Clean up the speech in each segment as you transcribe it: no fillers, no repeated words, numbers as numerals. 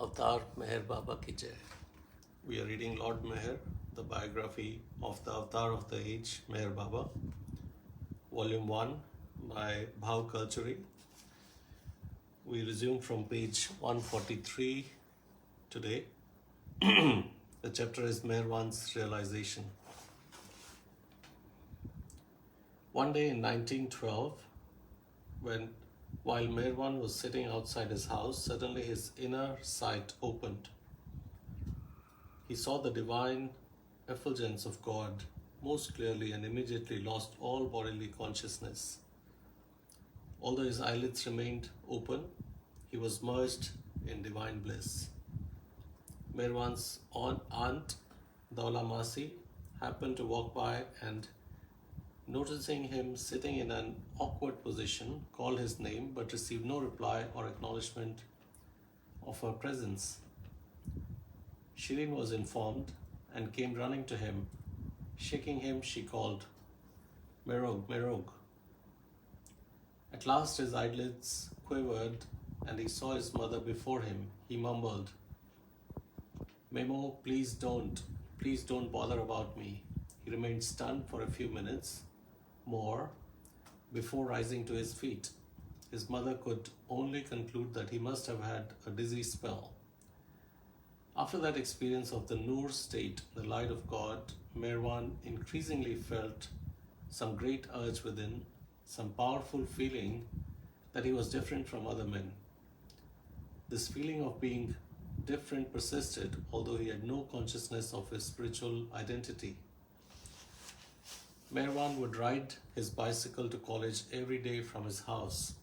Avatar Meher Baba ki Jai. We are reading Lord Meher, the biography of the Avatar of the Age, Meher Baba, Volume 1 by Bhav Kalchuri. We resume from page 143 today. The chapter is Meherwan's Realization. One day in 1912, while Meherwan was sitting outside his house, suddenly his inner sight opened. He saw the divine effulgence of God most clearly and immediately lost all bodily consciousness. Although his eyelids remained open, he was merged in divine bliss. Meherwan's aunt, Daula Masi, happened to walk by and, noticing him sitting in an awkward position, called his name but received no reply or acknowledgement of her presence. Shirin was informed and came running to him. Shaking him, she called, "Merog, Merog." At last his eyelids quivered and he saw his mother before him. He mumbled, "Memo, please don't bother about me." He remained stunned for a few minutes more before rising to his feet. His mother could only conclude that he must have had a dizzy spell. After that experience of the Nur state, the light of God, Meherwan increasingly felt some great urge within, some powerful feeling that he was different from other men. This feeling of being different persisted, although he had no consciousness of his spiritual identity. Meherwan would ride his bicycle to college every day from his house.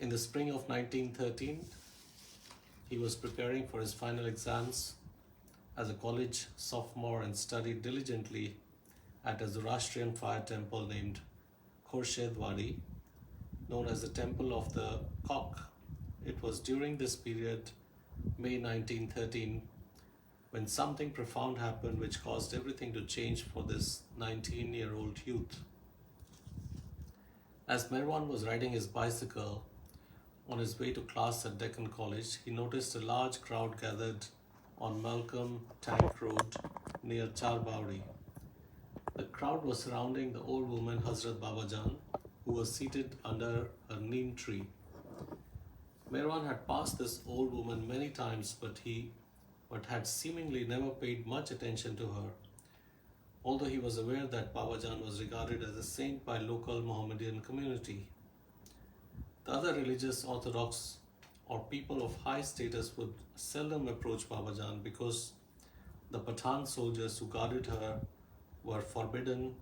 In the spring of 1913, he was preparing for his final exams as a college sophomore and studied diligently at a Zoroastrian fire temple named Khorshid Wadi, known as the Temple of the Cock. It was during this period, May 1913, when something profound happened which caused everything to change for this 19-year-old youth. As Meherwan was riding his bicycle on his way to class at Deccan College, he noticed a large crowd gathered on Malcolm Tank Road near Char Bauri. The crowd was surrounding the old woman Hazrat Babajan, who was seated under a neem tree. Meherwan had passed this old woman many times, but had seemingly never paid much attention to her, although he was aware that Babajan was regarded as a saint by local Mohammedan community. The other religious orthodox or people of high status would seldom approach Babajan because the Pathan soldiers who guarded her were forbidden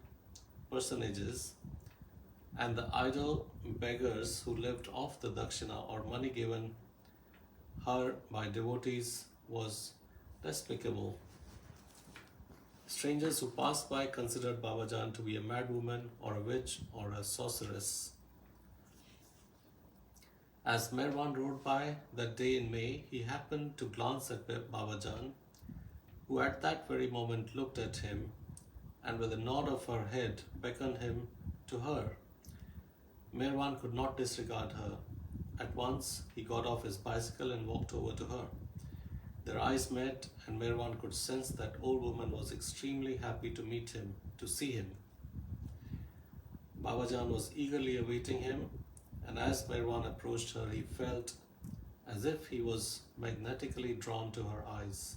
personages, and the idle beggars who lived off the dakshina or money given her by devotees was despicable. Strangers who passed by considered Babajan to be a madwoman or a witch or a sorceress. As Meherwan rode by that day in May, he happened to glance at Babajan, who at that very moment looked at him and with a nod of her head beckoned him to her. Meherwan could not disregard her. At once, he got off his bicycle and walked over to her. Their eyes met, and Meherwan could sense that old woman was extremely happy to see him. Babajan was eagerly awaiting him, and as Meherwan approached her, he felt as if he was magnetically drawn to her eyes.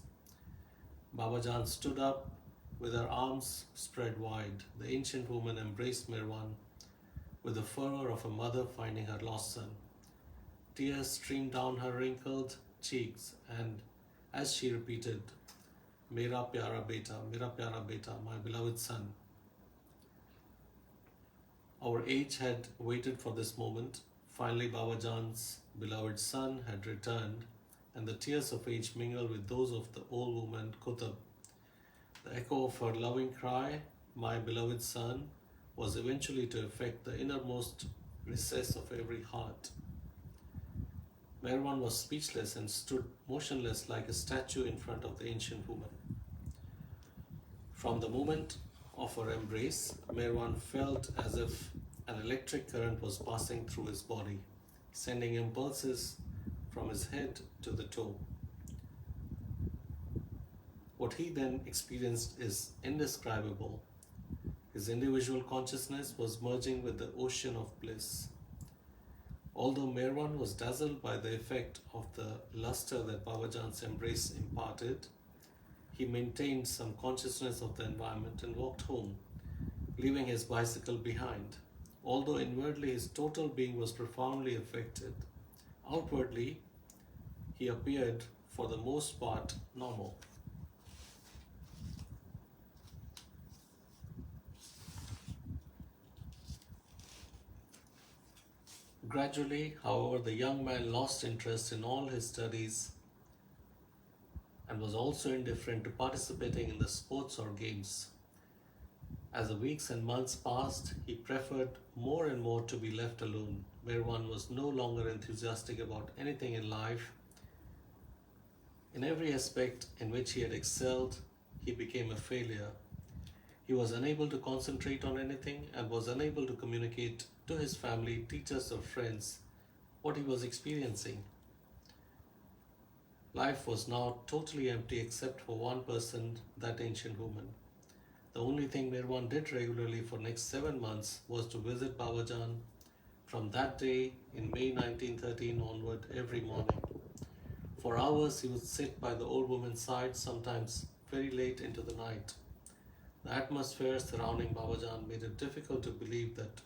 Babajan stood up with her arms spread wide. The ancient woman embraced Meherwan with the fervor of a mother finding her lost son. Tears streamed down her wrinkled cheeks, and as she repeated, "Mera pyara beta, my beloved son." Our age had waited for this moment. Finally, Babajan's beloved son had returned, and the tears of age mingled with those of the old woman Kutab. The echo of her loving cry, "My beloved son," was eventually to affect the innermost recess of every heart. Meherwan was speechless and stood motionless like a statue in front of the ancient woman. From the moment of her embrace, Meherwan felt as if an electric current was passing through his body, sending impulses from his head to the toe. What he then experienced is indescribable. His individual consciousness was merging with the ocean of bliss. Although Mirwan was dazzled by the effect of the luster that Babajan's embrace imparted, he maintained some consciousness of the environment and walked home, leaving his bicycle behind. Although inwardly his total being was profoundly affected, outwardly he appeared for the most part normal. Gradually, however, the young man lost interest in all his studies and was also indifferent to participating in the sports or games. As the weeks and months passed, he preferred more and more to be left alone, where one was no longer enthusiastic about anything in life. In every aspect in which he had excelled, he became a failure. He was unable to concentrate on anything and was unable to communicate to his family, teachers, or friends what he was experiencing. Life was now totally empty except for one person, that ancient woman. The only thing Mirwan did regularly for next 7 months was to visit Babajan from that day in May 1913 onward every morning. For hours he would sit by the old woman's side, sometimes very late into the night. The atmosphere surrounding Babajan made it difficult to believe that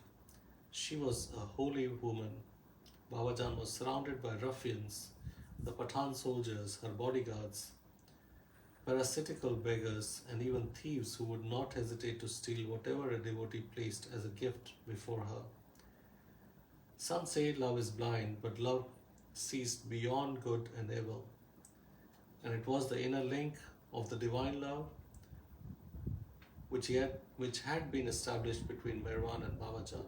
she was a holy woman. Babajan was surrounded by ruffians, the Pathan soldiers, her bodyguards, parasitical beggars, and even thieves who would not hesitate to steal whatever a devotee placed as a gift before her. Some say love is blind, but love sees beyond good and evil. And it was the inner link of the divine love which had been established between Mirwan and Babajan.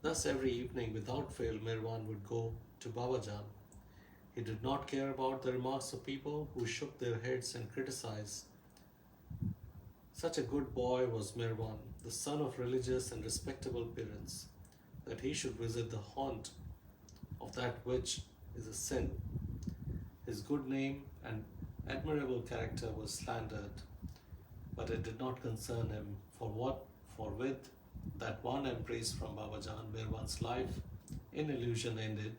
Thus, every evening, without fail, Mirwan would go to Babajan. He did not care about the remarks of people who shook their heads and criticized. Such a good boy was Mirwan, the son of religious and respectable parents, that he should visit the haunt of that which is a sin. His good name and admirable character was slandered, but it did not concern him, for with that one embrace from Babajan, Mirwan's life in illusion ended,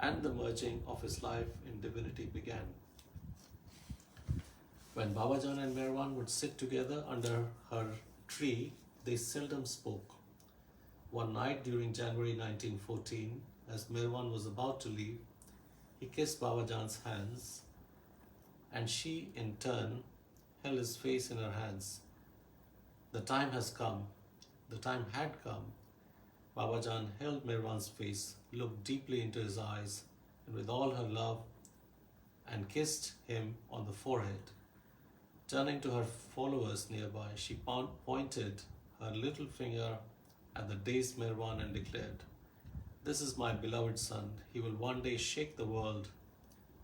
and the merging of his life in divinity began. When Babajan and Mirwan would sit together under her tree, they seldom spoke. One night during January 1914, as Mirwan was about to leave, he kissed Babajan's hands, and she, in turn, held his face in her hands. The time has come. The time had come. Babajan held Mirwan's face, looked deeply into his eyes, and with all her love, and kissed him on the forehead. Turning to her followers nearby, she pointed her little finger at the dazed Mirwan and declared, "This is my beloved son. He will one day shake the world,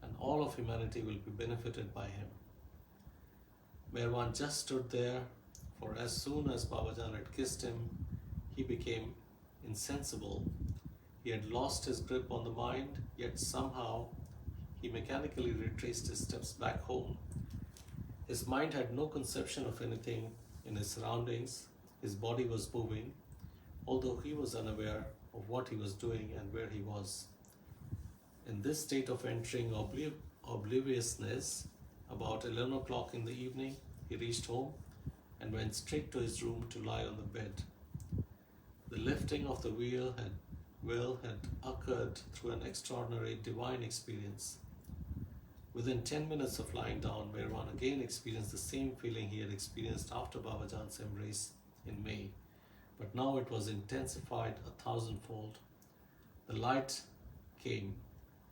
and all of humanity will be benefited by him." Mirwan just stood there, for as soon as Babajan had kissed him, he became insensible. He had lost his grip on the mind, yet somehow he mechanically retraced his steps back home. His mind had no conception of anything in his surroundings. His body was moving, although he was unaware of what he was doing and where he was. In this state of entering obliviousness, about 11 o'clock in the evening, he reached home and went straight to his room to lie on the bed. The lifting of the will had occurred through an extraordinary divine experience. Within 10 minutes of lying down, Mirwan again experienced the same feeling he had experienced after Babajan's embrace in May, but now it was intensified 1,000-fold. The light came.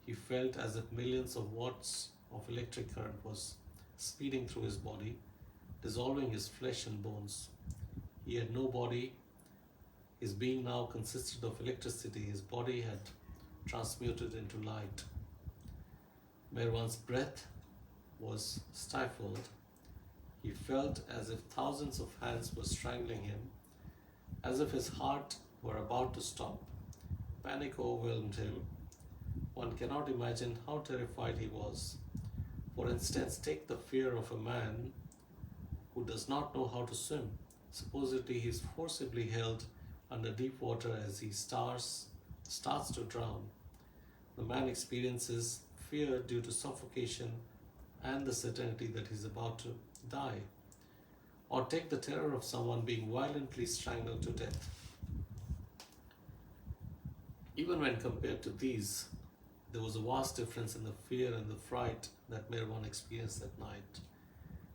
He felt as if millions of watts of electric current was speeding through his body, dissolving his flesh and bones. He had no body. His being now consisted of electricity. His body had transmuted into light. Mirwan's breath was stifled. He felt as if thousands of hands were strangling him, as if his heart were about to stop. Panic overwhelmed him. one cannot imagine how terrified he was. For instance, take the fear of a man who does not know how to swim. Supposedly, he is forcibly held under deep water as he starts to drown. The man experiences fear due to suffocation and the certainty that he is about to die. Or take the terror of someone being violently strangled to death. Even when compared to these, there was a vast difference in the fear and the fright that Merwan experienced that night.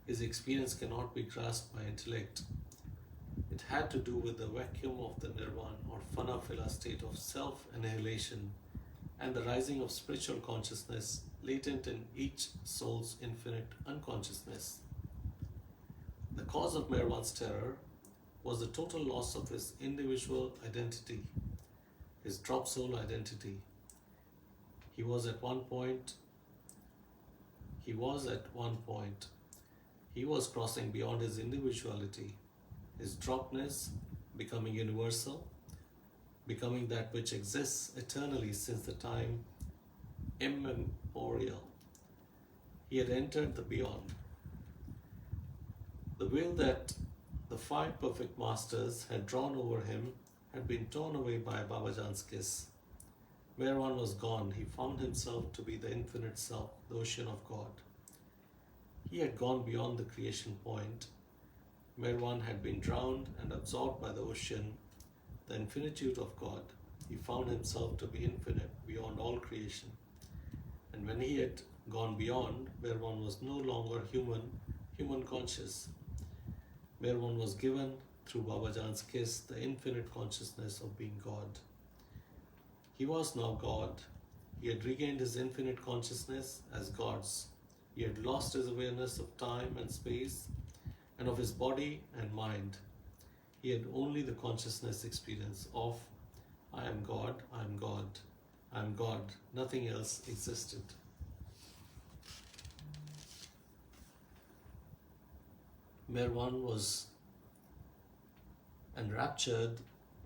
His experience cannot be grasped by intellect. It had to do with the vacuum of the nirvan or fanafila state of self-annihilation and the rising of spiritual consciousness latent in each soul's infinite unconsciousness. The cause of Merwan's terror was the total loss of his individual identity, his drop soul identity. He was at one point crossing beyond his individuality, his dropness becoming universal, becoming that which exists eternally since the time immemorial. He had entered the beyond. The veil that the five perfect masters had drawn over him had been torn away by Babajan's kiss. Merwan was gone. He found himself to be the infinite self, the ocean of God. He had gone beyond the creation point. Merwan had been drowned and absorbed by the ocean, the infinitude of God. He found himself to be infinite, beyond all creation. And when he had gone beyond, Merwan was no longer human conscious. Merwan was given, through Babajan's kiss, the infinite consciousness of being God. He was now God. He had regained his infinite consciousness as God's. He had lost his awareness of time and space and of his body and mind. He had only the consciousness experience of I am God, I am God, I am God. Nothing else existed. Merwan was enraptured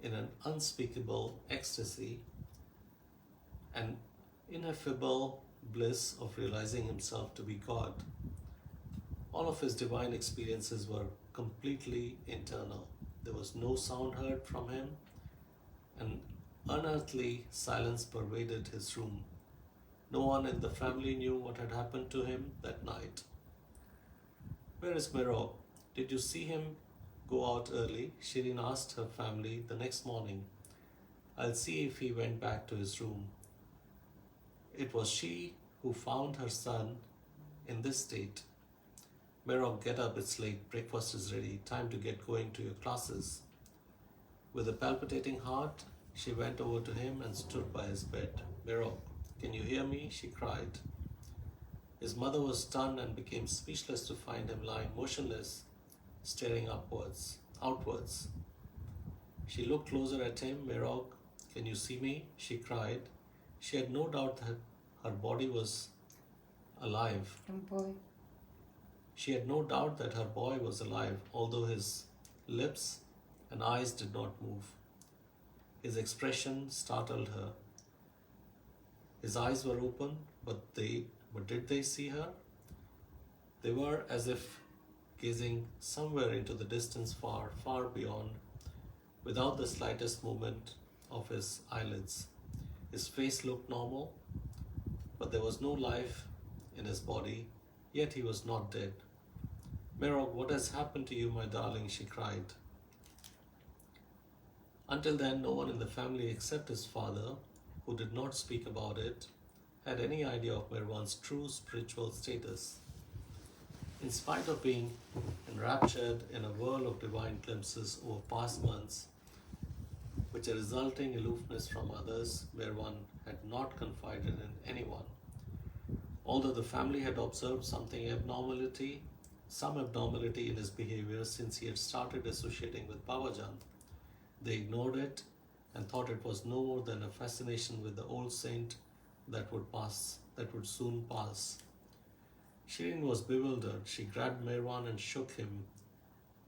in an unspeakable ecstasy and ineffable bliss of realizing himself to be God. All of his divine experiences were completely internal. There was no sound heard from him, and unearthly silence pervaded his room. No one in the family knew what had happened to him that night. Where is Miro? Did you see him go out early? Shirin asked her family the next morning. I'll see if he went back to his room. It was she who found her son in this state. Miro, get up, it's late, breakfast is ready, time to get going to your classes. With a palpitating heart, she went over to him and stood by his bed. Miro, can you hear me? She cried. His mother was stunned and became speechless to find him lying motionless, staring outwards. She looked closer at him. Merog, can you see me? She cried. She had no doubt that her body was alive. She had no doubt that her boy was alive, although his lips and eyes did not move. His expression startled her. His eyes were open, but did they see her? They were as if gazing somewhere into the distance far, far beyond, without the slightest movement of his eyelids. His face looked normal, but there was no life in his body, yet he was not dead. Merog, what has happened to you, my darling? She cried. Until then, no one in the family except his father, who did not speak about it, had any idea of Merwan's true spiritual status. In spite of being enraptured in a whirl of divine glimpses over past months, with a resulting aloofness from others, Merwan had not confided in anyone. Although the family had observed some abnormality in his behavior since he had started associating with Babajan, they ignored it and thought it was no more than a fascination with the old saint that would soon pass. Shirin was bewildered. She grabbed Merwan and shook him,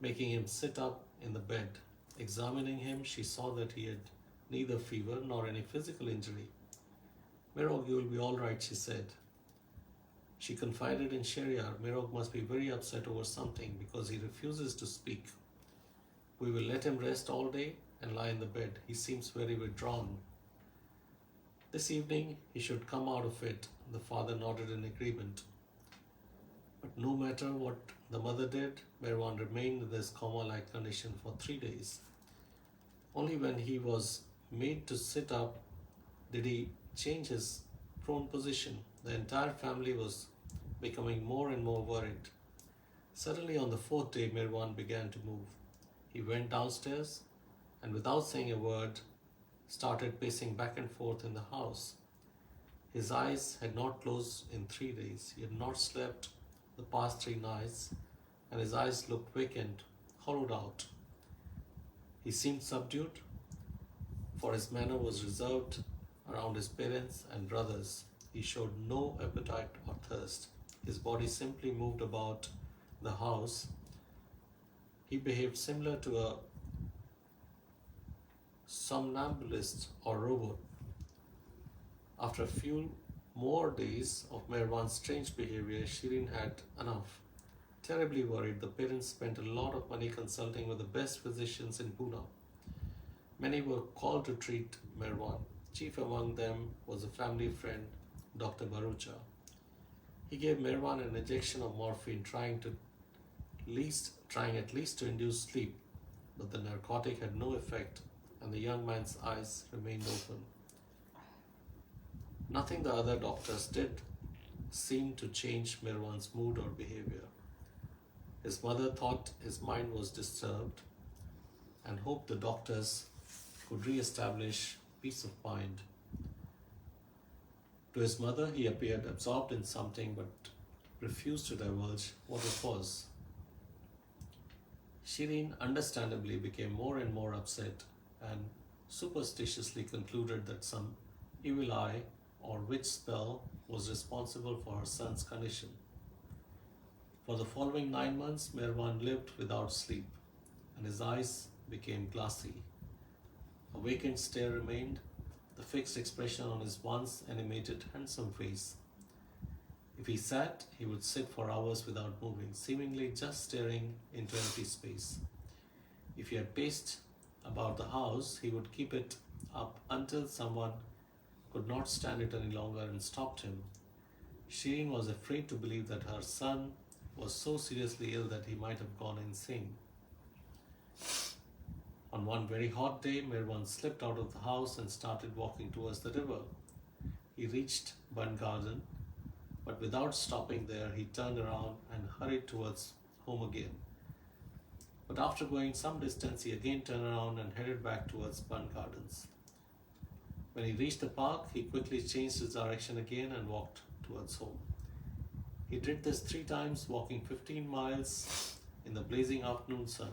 making him sit up in the bed. Examining him, she saw that he had neither fever nor any physical injury. Mirog, you will be all right, she said. She confided in Sheriar. Mirog must be very upset over something because he refuses to speak. We will let him rest all day and lie in the bed. He seems very withdrawn. This evening he should come out of it. The father nodded in agreement. But no matter what the mother did, Merwan remained in this coma-like condition for 3 days. Only when he was made to sit up did he change his prone position. The entire family was becoming more and more worried. Suddenly, on the fourth day, Merwan began to move. He went downstairs and, without saying a word, started pacing back and forth in the house. His eyes had not closed in 3 days. He had not slept the past 3 nights, and his eyes looked vacant, hollowed out. He seemed subdued, for his manner was reserved around his parents and brothers. He showed no appetite or thirst. His body simply moved about the house. He behaved similar to a somnambulist or robot. After a few more days of Merwan's strange behavior, Shirin had enough. Terribly worried, the parents spent a lot of money consulting with the best physicians in Pune. Many were called to treat Merwan. Chief among them was a family friend, Dr. Barucha. He gave Merwan an injection of morphine, trying at least to induce sleep, but the narcotic had no effect, and the young man's eyes remained open. Nothing the other doctors did seemed to change Merwan's mood or behavior. His mother thought his mind was disturbed and hoped the doctors could re-establish peace of mind. To his mother, he appeared absorbed in something but refused to divulge what it was. Shirin understandably became more and more upset and superstitiously concluded that some evil eye or witch spell was responsible for her son's condition. For the following 9 months, Merwan lived without sleep, and his eyes became glassy. A vacant stare remained, the fixed expression on his once animated, handsome face. If he sat, he would sit for hours without moving, seemingly just staring into empty space. If he had paced about the house, he would keep it up until someone could not stand it any longer and stopped him. Shirin was afraid to believe that her son was so seriously ill that he might have gone insane. On one very hot day, Merwan slipped out of the house and started walking towards the river. He reached Bun Garden, but without stopping there, he turned around and hurried towards home again. But after going some distance, he again turned around and headed back towards Bun Gardens. When he reached the park, he quickly changed his direction again and walked towards home. He did this 3 times, walking 15 miles in the blazing afternoon sun.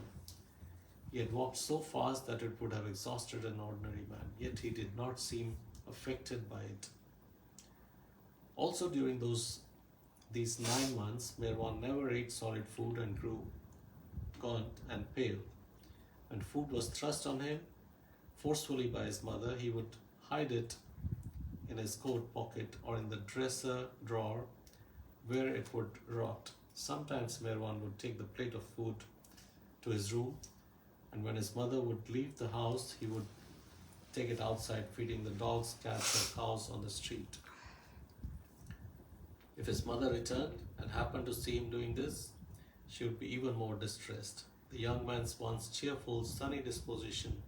He had walked so fast that it would have exhausted an ordinary man, yet he did not seem affected by it. Also during these 9 months, Merwan never ate solid food and grew gaunt and pale. When food was thrust on him forcefully by his mother, he would hide it in his coat pocket or in the dresser drawer where it would rot. Sometimes Merwan would take the plate of food to his room, and when his mother would leave the house, he would take it outside, feeding the dogs, cats, or cows on the street. If his mother returned and happened to see him doing this, she would be even more distressed. The young man's once cheerful, sunny disposition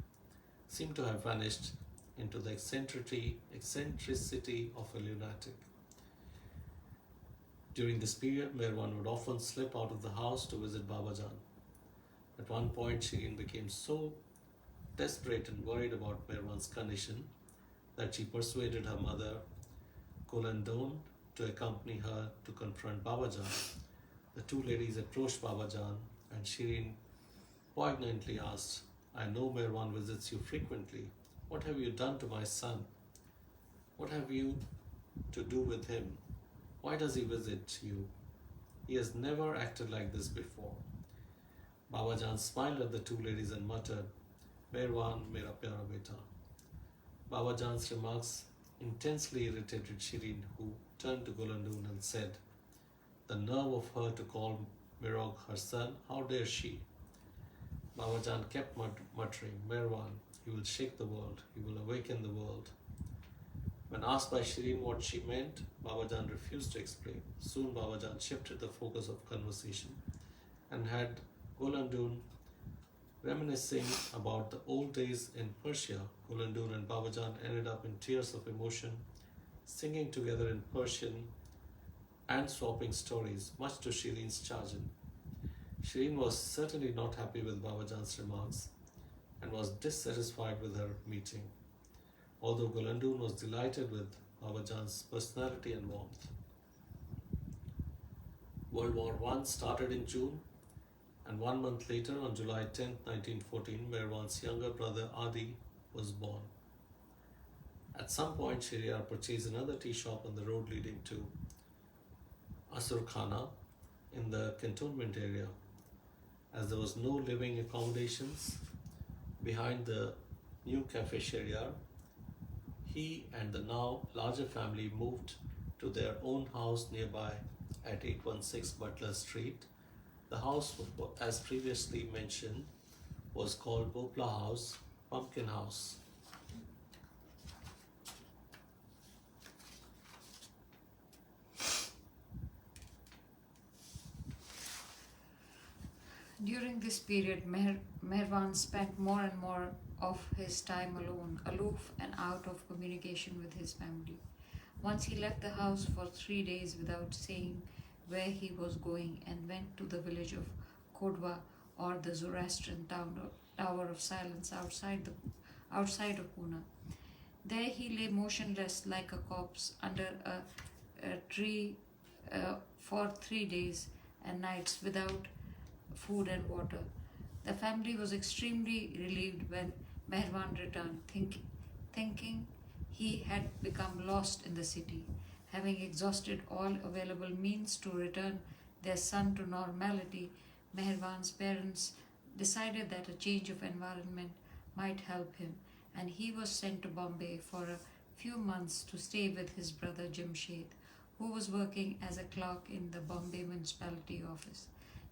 seemed to have vanished into the eccentricity of a lunatic. During this period, Merwan would often slip out of the house to visit Babajan. At one point, Shirin became so desperate and worried about Merwan's condition that she persuaded her mother, Kolandon, to accompany her to confront Babajan. The 2 ladies approached Babajan and Shirin poignantly asked, "I know Merwan visits you frequently. What have you done to my son? What have you to do with him? Why does he visit you? He has never acted like this before." Babajan smiled at the 2 ladies and muttered, "Merwan, mera pyara beta." Babajan's remarks intensely irritated Shireen, who turned to Gulandun and said, "The nerve of her to call Mirog her son, how dare she?" Babajan kept muttering, "Merwan, he will shake the world, he will awaken the world." When asked by Shireen what she meant, Babajan refused to explain. Soon Babajan shifted the focus of conversation and had Gulandun reminiscing about the old days in Persia. Gulandun and Babajan ended up in tears of emotion, singing together in Persian and swapping stories, much to Shireen's chagrin. Shireen was certainly not happy with Babajan's remarks and was dissatisfied with her meeting, although Gulandun was delighted with Babajan's personality and warmth. World War I started in June, and 1 month later, on July 10, 1914, Merwan's younger brother Adi was born. At some point, Shahryar purchased another tea shop on the road leading to Asur Khana in the cantonment area. As there was no living accommodations behind the new Cafe Shahryar, he and the now larger family moved to their own house nearby at 816 Butler Street. The house, as previously mentioned, was called Bopla House, Pumpkin House. During this period, Merwan spent more and more of his time alone, aloof and out of communication with his family. Once he left the house for 3 days without saying where he was going and went to the village of Kodwa, or the Zoroastrian Tower of Silence outside of Pune. There he lay motionless like a corpse under a tree for 3 days and nights without food and water. The family was extremely relieved when Mehran returned, thinking he had become lost in the city. Having exhausted all available means to return their son to normality, Meherwan's parents decided that a change of environment might help him, and he was sent to Bombay for a few months to stay with his brother Jamshed, who was working as a clerk in the Bombay municipality office.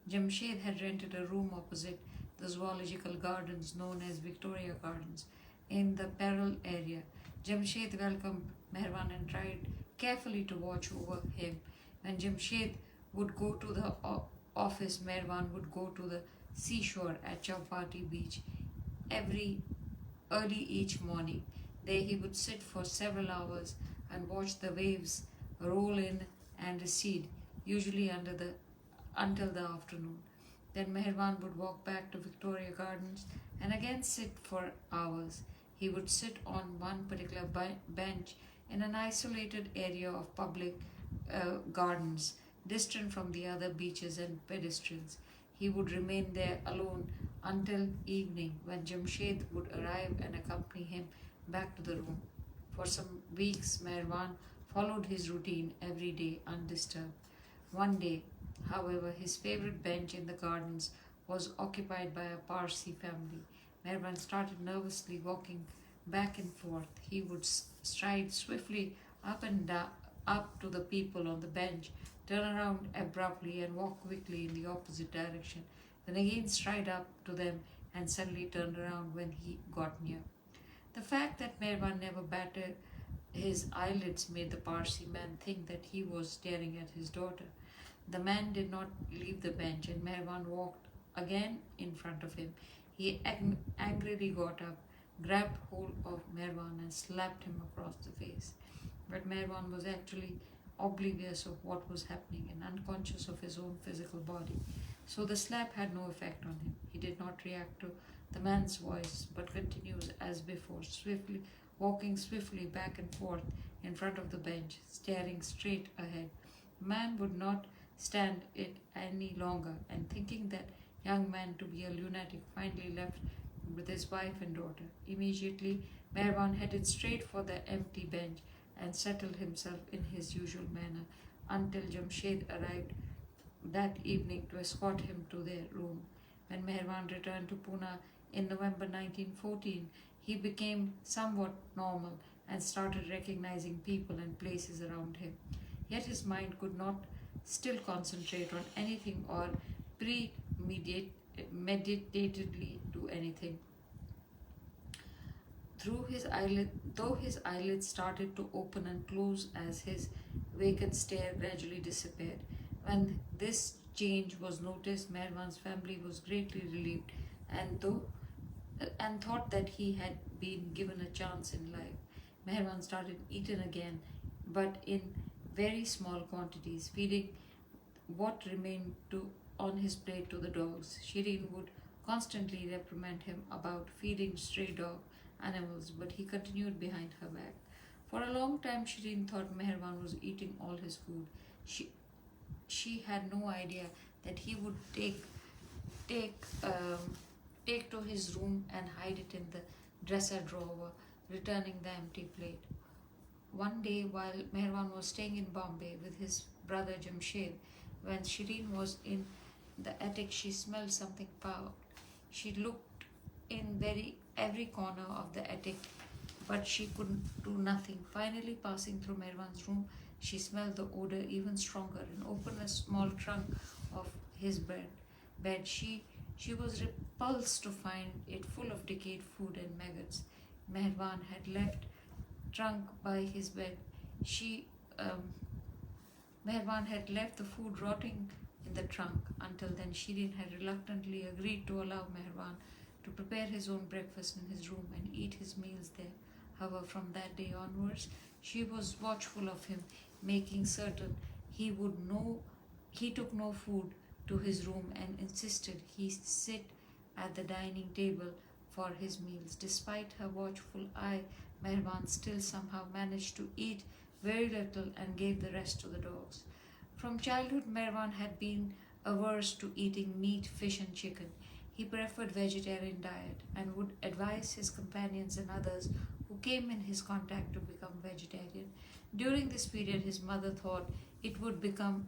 Jamshed had rented a room opposite the zoological gardens known as Victoria Gardens in the Pearl area. Jamshed welcomed Mehran and tried carefully to watch over him. When Jamshed would go to the office, Mehran would go to the seashore at Chowpatty Beach every early each morning. There he would sit for several hours and watch the waves roll in and recede, usually until the afternoon. Then Mehran would walk back to Victoria Gardens and again sit for hours. He would sit on one particular bench in an isolated area of public gardens, distant from the other beaches and pedestrians. He would remain there alone until evening, when Jamshed would arrive and accompany him back to the room. For some weeks, Mehran followed his routine every day undisturbed. One day, however, his favorite bench in the gardens was occupied by a Parsi family. Mehran started nervously walking back and forth. He would stride swiftly up and down, up to the people on the bench, turn around abruptly and walk quickly in the opposite direction, then again stride up to them and suddenly turn around when he got near. The fact that Mehran never batted his eyelids made the Parsi man think that he was staring at his daughter. The man did not leave the bench, and Mehran walked again in front of him. He angrily got up, grabbed hold of Mehran, and slapped him across the face. But Mehran was actually oblivious of what was happening and unconscious of his own physical body. So the slap had no effect on him. He did not react to the man's voice, but continued as before, walking swiftly back and forth in front of the bench, staring straight ahead. The man would not stand it any longer, and thinking that young man to be a lunatic, finally left with his wife and daughter. Immediately, Mehran headed straight for the empty bench and settled himself in his usual manner until Jamshed arrived that evening to escort him to their room. When Mehran returned to Pune in November 1914, he became somewhat normal and started recognizing people and places around him. Yet his mind could not still concentrate on anything or premeditatedly do anything. Though his eyelids started to open and close as his vacant stare gradually disappeared. When this change was noticed, Mervan's family was greatly relieved, and though and thought that he had been given a chance in life. Meherwan started eating again, but in very small quantities, feeding what remained on his plate to the dogs. Shireen would constantly reprimand him about feeding stray dog animals, but he continued behind her back. For a long time, Shireen thought Meherwan was eating all his food. She, she had no idea that he would take take to his room and hide it in the dresser drawer, returning the empty plate. One day, while Meherwan was staying in Bombay with his brother Jamshed, when Shireen was in the attic, she smelled something foul. She looked in every corner of the attic, but she could do nothing. Finally, passing through Meherwan's room, she smelled the odor even stronger and opened a small trunk of his bed. She was repulsed to find it full of decayed food and maggots. Meherwan had left trunk by his bed. She um, Meherwan had left the food rotting in the trunk. Until then, Shirin had reluctantly agreed to allow Meherwan to prepare his own breakfast in his room and eat his meals there. However, from that day onwards, she was watchful of him, making certain he would know he took no food to his room and insisted he sit at the dining table for his meals. Despite her watchful eye, Meherwan still somehow managed to eat very little and gave the rest to the dogs. From childhood, Meherwan had been averse to eating meat, fish, and chicken. He preferred vegetarian diet and would advise his companions and others who came in his contact to become vegetarian. During this period, his mother thought he would become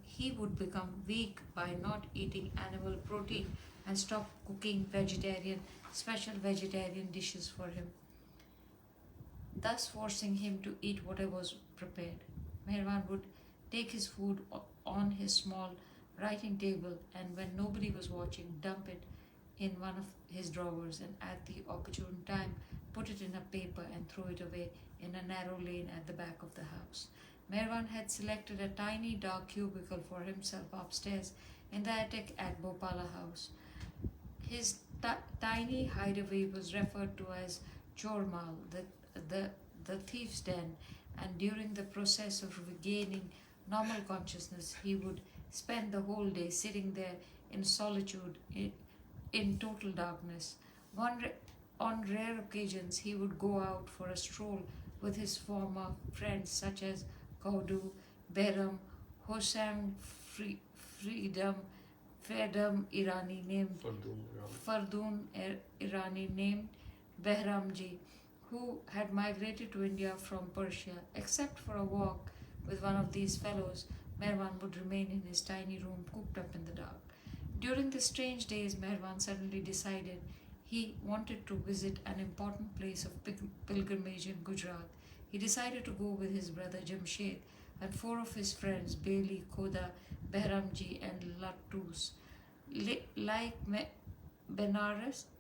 weak by not eating animal protein and stop cooking special vegetarian dishes for him, thus forcing him to eat whatever was prepared. Meherwan would take his food on his small writing table and, when nobody was watching, dump it in one of his drawers and at the opportune time put it in a paper and throw it away in a narrow lane at the back of the house. Meherwan had selected a tiny dark cubicle for himself upstairs in the attic at Bhopala House. His tiny hideaway was referred to as Chormal, the, the thief's den, and during the process of regaining normal consciousness, he would spend the whole day sitting there in solitude, in total darkness. On rare occasions, he would go out for a stroll with his former friends such as Kaudu, Behram, Hossam, Freedom, Ferdam Irani named Fardun Irani named Behramji, who had migrated to India from Persia. Except for a walk with one of these fellows, Meherwan would remain in his tiny room cooped up in the dark. During the strange days, Meherwan suddenly decided he wanted to visit an important place of pilgrimage in Gujarat. He decided to go with his brother Jamshed and four of his friends, Beli, Khoda, Behramji, and Lattus.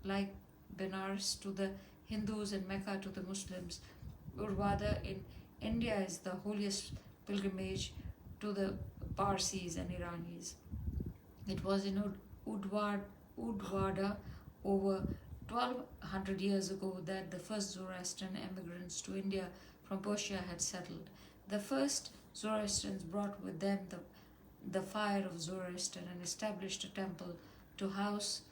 Like Benares to the Hindus and Mecca to the Muslims, Urvada in India is the holiest pilgrimage to the Parsis and Iranis. It was in Udvada over 1200 years ago that the first Zoroastrian immigrants to India from Persia had settled. The first Zoroastrians brought with them the fire of Zoroaster and established a temple to house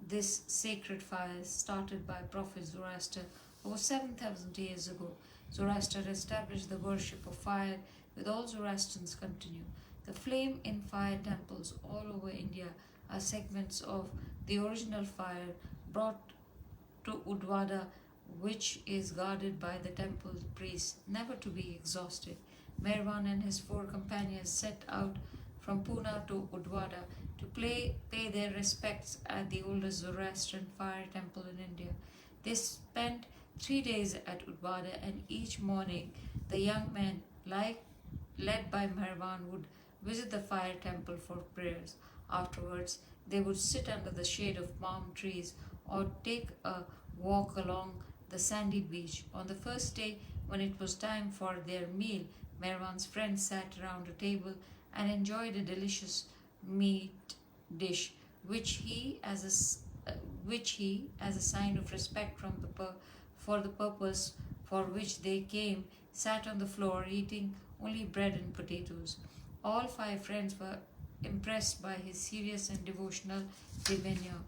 this sacred fire started by Prophet Zoroaster over 7,000 years ago. Zoroaster established the worship of fire with all Zoroastrians continue. The flame in fire temples all over India are segments of the original fire brought to Udvada, which is guarded by the temple priests, never to be exhausted. Meherwan and his four companions set out from Pune to Udvada to pay their respects at the oldest Zoroastrian fire temple in India. They spent 3 days at Udvada, and each morning the young men, led by Mehervan, would visit the fire temple for prayers. Afterwards, they would sit under the shade of palm trees or take a walk along the sandy beach. On the first day, when it was time for their meal, Mehervan's friends sat around a table and enjoyed a delicious meat dish, which he, as a as a sign of respect for the purpose for which they came, sat on the floor eating only bread and potatoes. All five friends were impressed by his serious and devotional demeanor.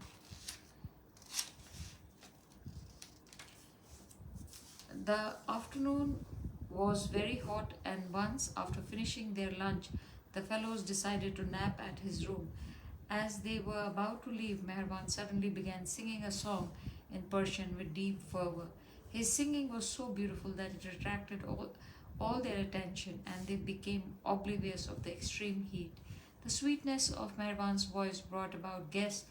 The afternoon was very hot, and once, after finishing their lunch, the fellows decided to nap at his room. As they were about to leave, Mehervan suddenly began singing a song in Persian with deep fervor. His singing was so beautiful that it attracted all their attention, and they became oblivious of the extreme heat. The sweetness of Mehervan's voice brought about guests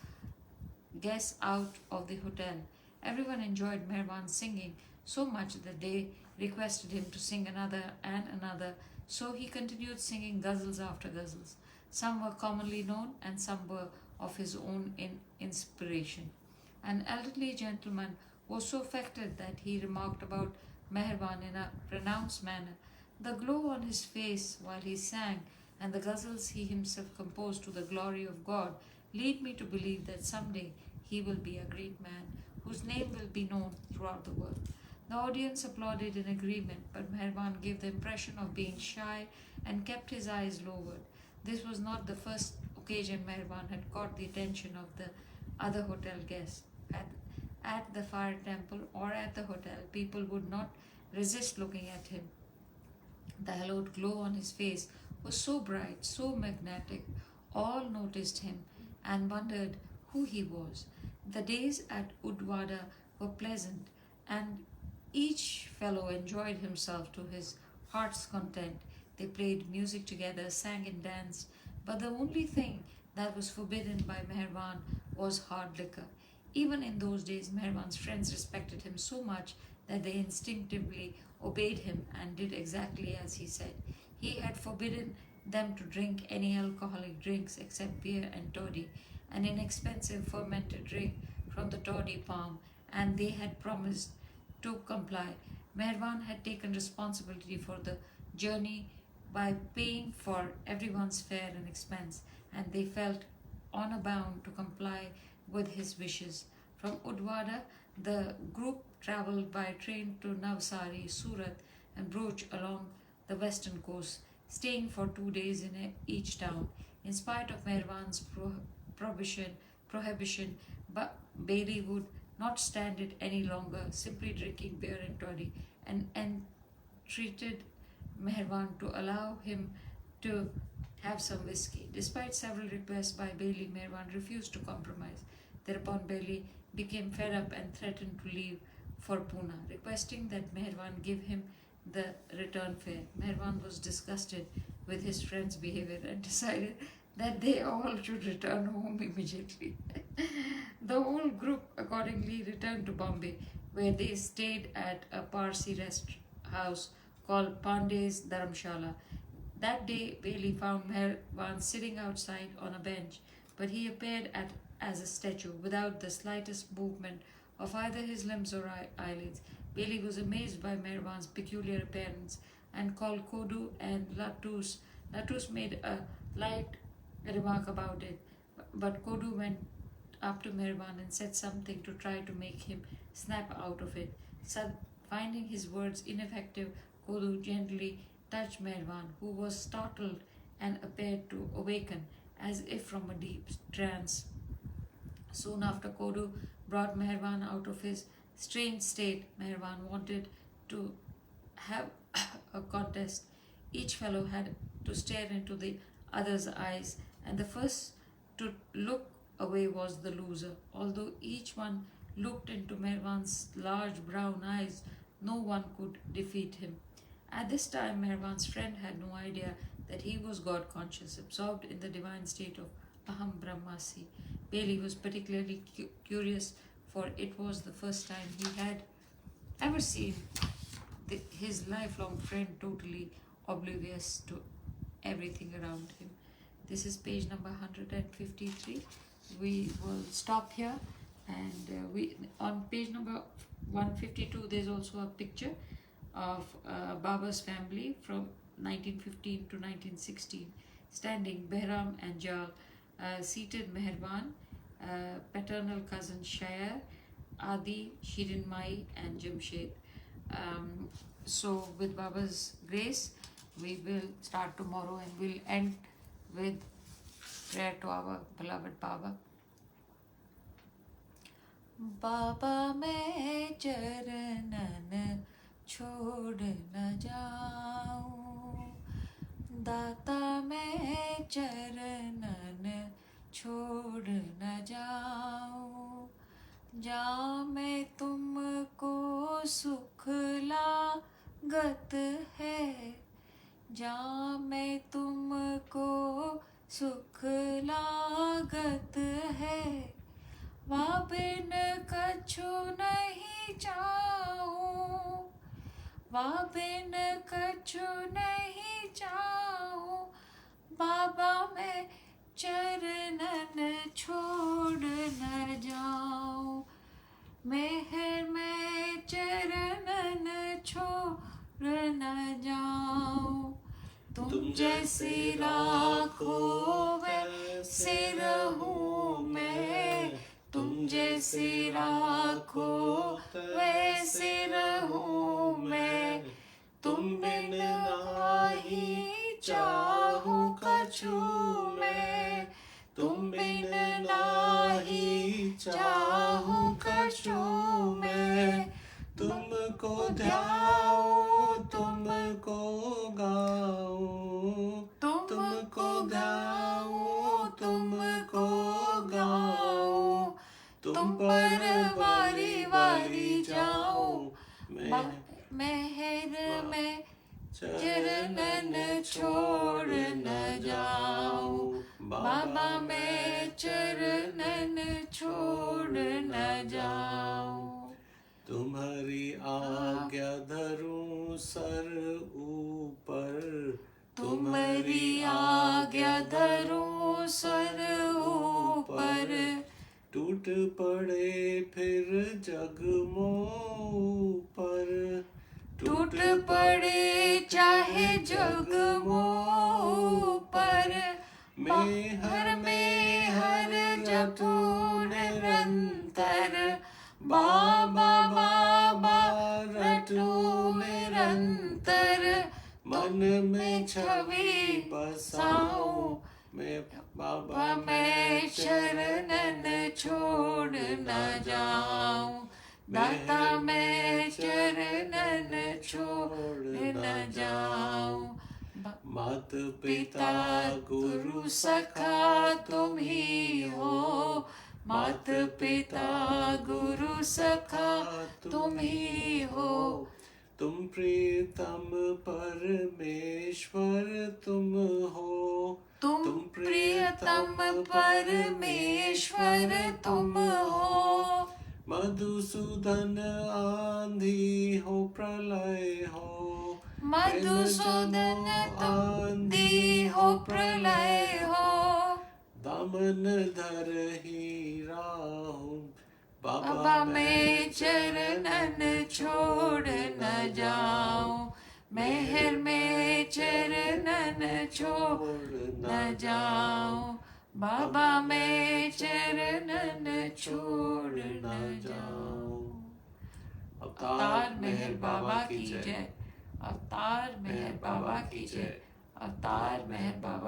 out of the hotel. Everyone enjoyed Mehervan's singing so much that they requested him to sing another and another, so he continued singing ghazals after ghazals. Some were commonly known and some were of his own inspiration. An elderly gentleman was so affected that he remarked about Mehervan in a pronounced manner. The glow on his face while he sang and the ghazals he himself composed to the glory of God lead me to believe that someday he will be a great man whose name will be known throughout the world. The audience applauded in agreement, but Mehervan gave the impression of being shy and kept his eyes lowered. This was not the first occasion Mehervan had caught the attention of the other hotel guests. At the fire temple or at the hotel, people would not resist looking at him. The hallowed glow on his face was so bright, so magnetic, all noticed him and wondered who he was. The days at Udvada were pleasant, and each fellow enjoyed himself to his heart's content. They played music together, sang and danced, but the only thing that was forbidden by Mehervan was hard liquor. Even in those days, Mehervan's friends respected him so much that they instinctively obeyed him and did exactly as he said. He had forbidden them to drink any alcoholic drinks except beer and toddy, an inexpensive fermented drink from the toddy palm, and they had promised to comply. Mehervan had taken responsibility for the journey by paying for everyone's fare and expense, and they felt honor bound to comply with his wishes. From Udvada, the group travelled by train to Navsari, Surat, and Bhuj along the western coast, staying for 2 days in each town. In spite of Mehervan's prohibition, but Bailey would not stand it any longer, simply drinking beer and toddy, and entreated Mehervan to allow him to have some whiskey. Despite several requests by Bailey, Mehervan refused to compromise. Thereupon Bailey became fed up and threatened to leave for Pune, requesting that Mehervan give him the return fare. Mehervan was disgusted with his friend's behavior and decided that they all should return home immediately. The whole group accordingly returned to Bombay, where they stayed at a Parsi rest house called Pandey's Dharamshala. That day, Bailey found Mehervan sitting outside on a bench, but he appeared as a statue, without the slightest movement of either his limbs or eyelids. Bailey was amazed by Mehervan's peculiar appearance and called Kodu and Latus. Latus made a light remark about it, but Kodu went up to Mehervan and said something to try to make him snap out of it. So, finding his words ineffective, Kodu gently touched Mehervan, who was startled and appeared to awaken as if from a deep trance. Soon after, Kodu brought Mehervan out of his strange state. Mehervan wanted to have a contest. Each fellow had to stare into the other's eyes, and the first to look away was the loser. Although each one looked into Mehervan's large brown eyes, no one could defeat him. At this time, Mehervan's friend had no idea that he was God conscious, absorbed in the divine state of Aham Brahmasi. Bailey was particularly curious, for it was the first time he had ever seen his lifelong friend totally oblivious to everything around him. This is page number 153. We will stop here, and we on page number 152 there's also a picture of Baba's family from 1915 to 1916, standing Behram and Jal, seated Meherban, paternal cousin Shayer, Adi, Shirin Mai, and Jamshed. So, with Baba's grace, we will start tomorrow and we'll end with prayer to our beloved Baba. Baba मैं चरणन छोड़ न जाऊं, दाता मैं चरणन छोड़ न जाऊं, जहाँ मैं तुमको सुख लागत है, जहाँ मैं तुमको सुख लागत है, वहाँ बिन कछु नहीं चाहूं, वहाँ बिन कछु नहीं चाहूं, बाबा मैं चरणन छोड़ न जाऊं, मेहर में चरणन छोड़ न जाऊं, तुम जैसे राखो वैसे रहूं मैं, तुम जैसे राखो वैसे रहूं मैं, तुम बिन नाही चाहूं कछु मैं, तुम बिन नाही चाहूं कछु मैं, तुमको ध्याऊं तुमको गाऊं, तुमको ध्याऊं तुमको गाऊं, तुम पर वारी वारी जाऊं, मेहर में चरणन छोड़ न जाऊं, बाबा मैं चरणन छोड़ न जाऊं, तुम्हारी आज्ञा धरूं सर ऊपर, तुम्हारी आज्ञा धरूं सर ऊपर, टूट पड़े फिर जग मोह पर, टूट पड़े चाहे जग मोह पर, में हर जपू निरंतर, बाबा बाबा रटू निरंतर, मन में छवि बसाऊं मैं, बाबा मैं शरणन छोड़ न जाऊं, दाता मैं चरणन छोड़ न जाऊं, मात पिता गुरु सखा तुम ही हो, मात पिता गुरु सखा तुम ही हो, तुम प्रियतम परमेश्वर तुम हो, तुम प्रियतम परमेश्वर तुम हो, मधुसूदन आंधी हो प्रलय हो, मधुसूदन आंधी हो प्रलय हो, दामन धर ही राहूं, बाबा मैं चरणन छोड़ न जाऊं, मेहर में चरणन छोड़ न जाऊं, बाबा मैं चरणन छोड़ न जाऊं। अवतार मेहर बाबा की जय, अवतार मेहर बाबा की जय, अवतार मेहर बाबा